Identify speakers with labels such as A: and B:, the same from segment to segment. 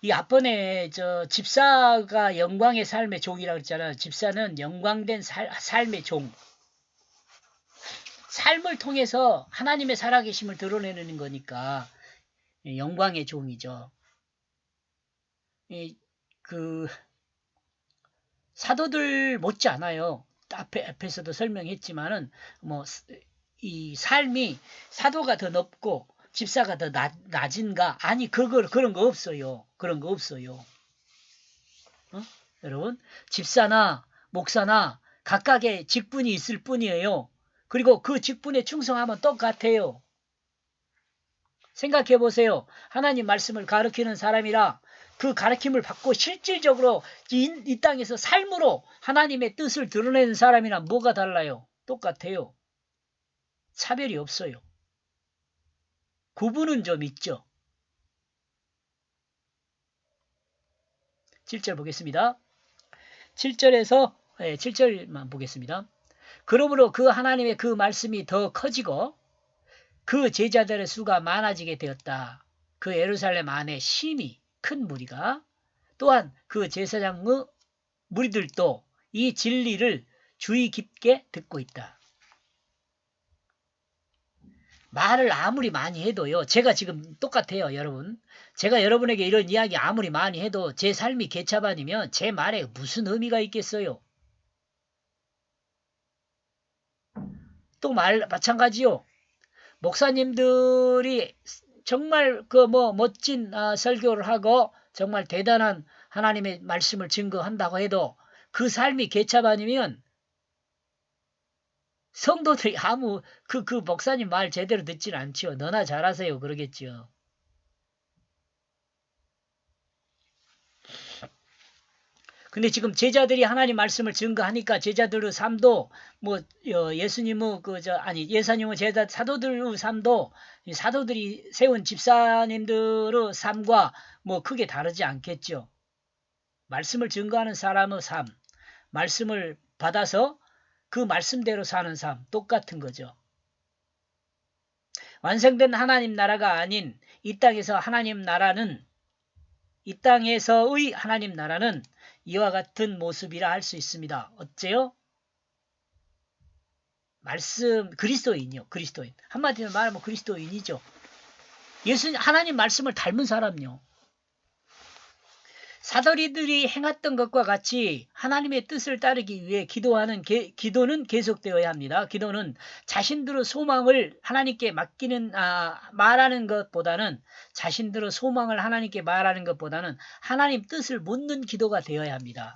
A: 이 앞번에 저 집사가 영광의 삶의 종이라고 했잖아요. 집사는 영광된 삶의 종. 삶을 통해서 하나님의 살아계심을 드러내는 거니까 영광의 종이죠. 그 사도들 못지 않아요. 앞에서도 설명했지만은 뭐 이 삶이 사도가 더 높고 집사가 더 낮은가? 아니 그런 거 없어요. 그런 거 없어요. 여러분 집사나 목사나 각각의 직분이 있을 뿐이에요. 그리고 그 직분에 충성하면 똑같아요. 생각해 보세요. 하나님 말씀을 가르치는 사람이라 그 가르침을 받고 실질적으로 이 땅에서 삶으로 하나님의 뜻을 드러내는 사람이랑 뭐가 달라요? 똑같아요. 차별이 없어요. 구분은 좀 있죠. 7절 보겠습니다. 7절만 보겠습니다. 그러므로 그 하나님의 그 말씀이 더 커지고 그 제자들의 수가 많아지게 되었다. 그 예루살렘 안에 심히 큰 무리가 또한 그 제사장의 무리들도 이 진리를 주의 깊게 듣고 있다. 말을 아무리 많이 해도요. 제가 지금 똑같아요, 여러분. 제가 여러분에게 이런 이야기 아무리 많이 해도 제 삶이 개차반이면 제 말에 무슨 의미가 있겠어요? 또 마찬가지요. 목사님들이 정말 그 멋진 설교를 하고 정말 대단한 하나님의 말씀을 증거한다고 해도 그 삶이 개차반이면 성도들이 아무 그 목사님 말 제대로 듣질 않죠. 너나 잘하세요 그러겠죠. 근데 지금 제자들이 하나님 말씀을 증거하니까 제자들의 삶도 예수님의 예수님의 제자 사도들의 삶도 사도들이 세운 집사님들의 삶과 크게 다르지 않겠죠. 말씀을 증거하는 사람의 삶, 말씀을 받아서 그 말씀대로 사는 삶 똑같은 거죠. 완성된 하나님 나라가 아닌 이 땅에서의 하나님 나라는 이와 같은 모습이라 할 수 있습니다. 어째요? 말씀 그리스도인이요. 그리스도인. 한마디로 말하면 그리스도인이죠. 하나님 말씀을 닮은 사람요. 사도리들이 행했던 것과 같이 하나님의 뜻을 따르기 위해 기도는 계속되어야 합니다. 기도는 자신들의 소망을 하나님께 말하는 것보다는 자신들의 소망을 하나님께 말하는 것보다는 하나님 뜻을 묻는 기도가 되어야 합니다.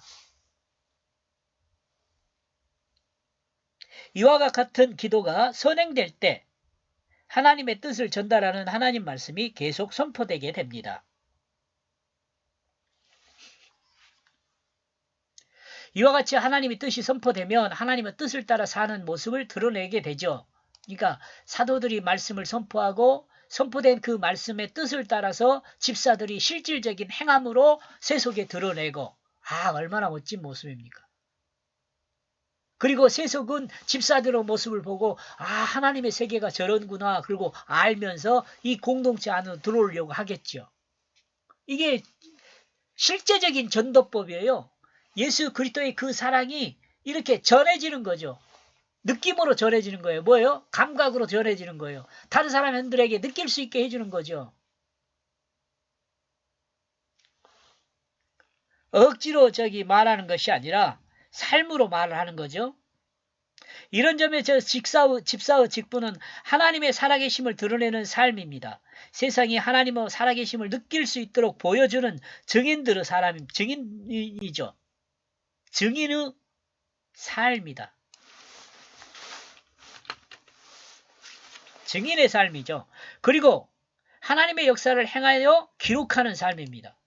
A: 이와 같은 기도가 선행될 때 하나님의 뜻을 전달하는 하나님 말씀이 계속 선포되게 됩니다. 이와 같이 하나님의 뜻이 선포되면 하나님의 뜻을 따라 사는 모습을 드러내게 되죠. 그러니까 사도들이 말씀을 선포하고 선포된 그 말씀의 뜻을 따라서 집사들이 실질적인 행함으로 세속에 드러내고 얼마나 멋진 모습입니까? 그리고 세속은 집사들의 모습을 보고 하나님의 세계가 저런구나 그리고 알면서 이 공동체 안으로 들어오려고 하겠죠. 이게 실제적인 전도법이에요. 예수 그리스도의 그 사랑이 이렇게 전해지는 거죠. 느낌으로 전해지는 거예요. 뭐예요? 감각으로 전해지는 거예요. 다른 사람들에게 느낄 수 있게 해주는 거죠. 억지로 말하는 것이 아니라 삶으로 말을 하는 거죠. 이런 점에 집사의 직분은 하나님의 살아계심을 드러내는 삶입니다. 세상이 하나님의 살아계심을 느낄 수 있도록 보여주는 증인이죠. 증인의 삶이다. 증인의 삶이죠. 그리고 하나님의 역사를 행하여 기록하는 삶입니다.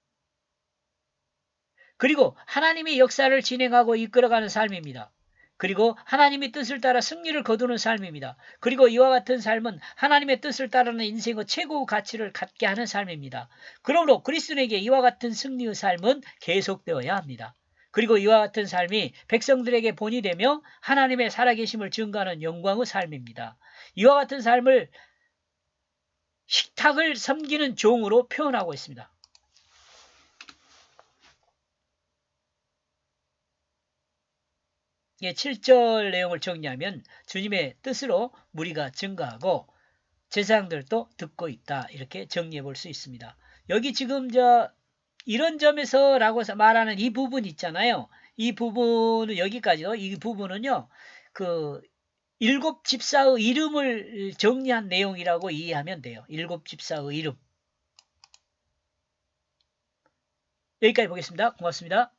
A: 그리고 하나님의 역사를 진행하고 이끌어가는 삶입니다. 그리고 하나님의 뜻을 따라 승리를 거두는 삶입니다. 그리고 이와 같은 삶은 하나님의 뜻을 따르는 인생의 최고 가치를 갖게 하는 삶입니다. 그러므로 그리스도인에게 이와 같은 승리의 삶은 계속되어야 합니다. 그리고 이와 같은 삶이 백성들에게 본이 되며 하나님의 살아계심을 증거하는 영광의 삶입니다. 이와 같은 삶을 식탁을 섬기는 종으로 표현하고 있습니다. 7절 내용을 정리하면 주님의 뜻으로 무리가 증가하고 제사장들도 듣고 있다. 이렇게 정리해 볼 수 있습니다. 여기 지금 이런 점에서라고 말하는 이 부분 있잖아요. 이 부분은 여기까지요. 이 부분은요. 그 일곱 집사의 이름을 정리한 내용이라고 이해하면 돼요. 일곱 집사의 이름. 여기까지 보겠습니다. 고맙습니다.